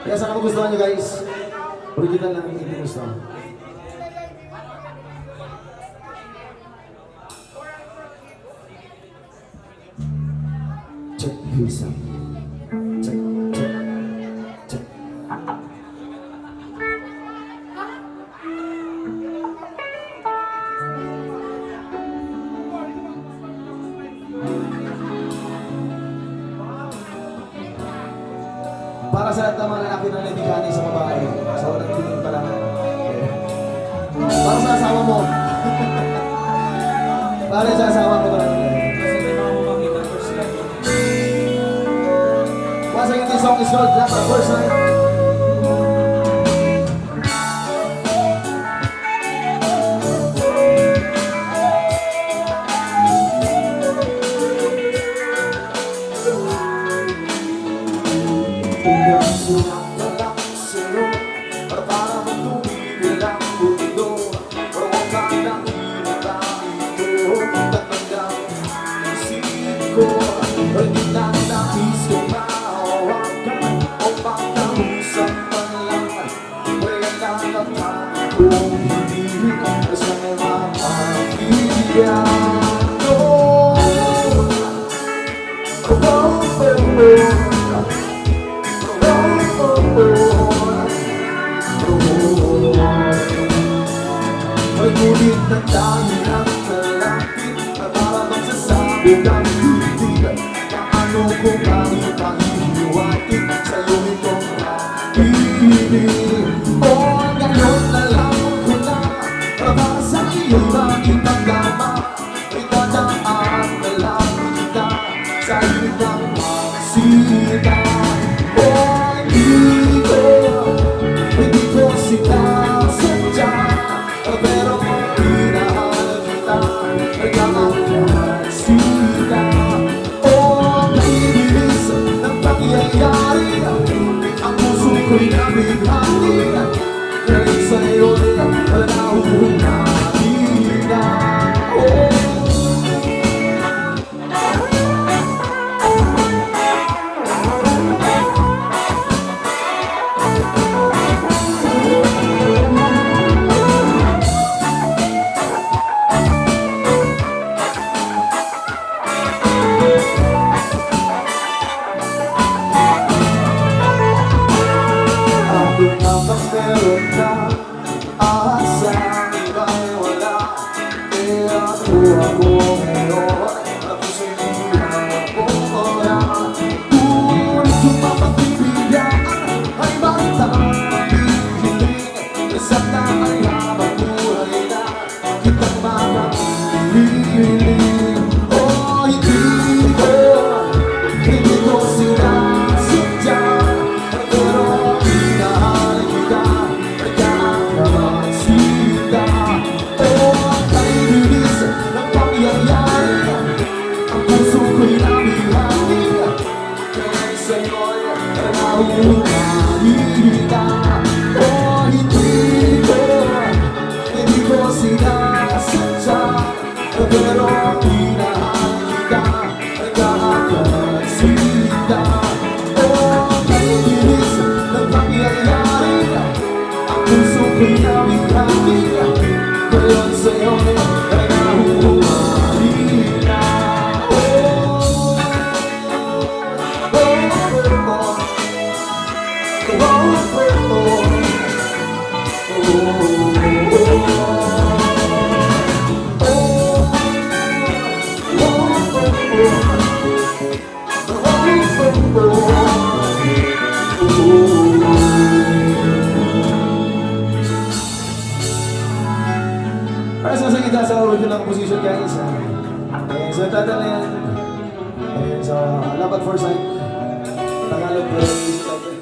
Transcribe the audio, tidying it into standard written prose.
Kaya sana magustuhan nyo guys. Original lang yung Entimus to. Check this out. Check, check, check. Para sa lahat ng mga lalaki ng nabigani sa babae, sa walang tingin pa lang. Para sa asawa mo. Para sa asawa mo talaga. Once again, this song is called Clap at First Night. Ngunit ng dahil ang kalapit na para magsasabi ng hindi paano kung bakit ang hiniwatig sa'yo itong pag-ibig. O ngayon nalaman ko na para sa iyo'y makipagdama itadaan na lang kita sa iyong ng magsita. O hindi ko sinasadya pero minahal kita nagkakagsita. O naibilis ng pangyayari ang puso ko'y nabighati dahil sa'yo'y nahuhungahin na. Meron na asa, iba'y wala. Kaya ako ngayon at puso'y hindi ako na. Ngunit kung mapagpipilian ay matamiling sana ay habang buhay na kitang makapiling. O hindi ko sinasadya pero minahal kita nagkakagsita. O naibilis ng pangyayari ang puso ko'y nabighati dahil sa'yo'y nahuhungahin na. O hindi ko sinasadya pero minahal kita nagkakagsita. O naibilis ng pangyayari ang puso ko'y nabighati ngayon sa'yo'y nahuhungahin na. Para sa kita sa original composition guys. Ayan, so tatanay yan. Ayan, so Love at First Sight Tagalog playlist.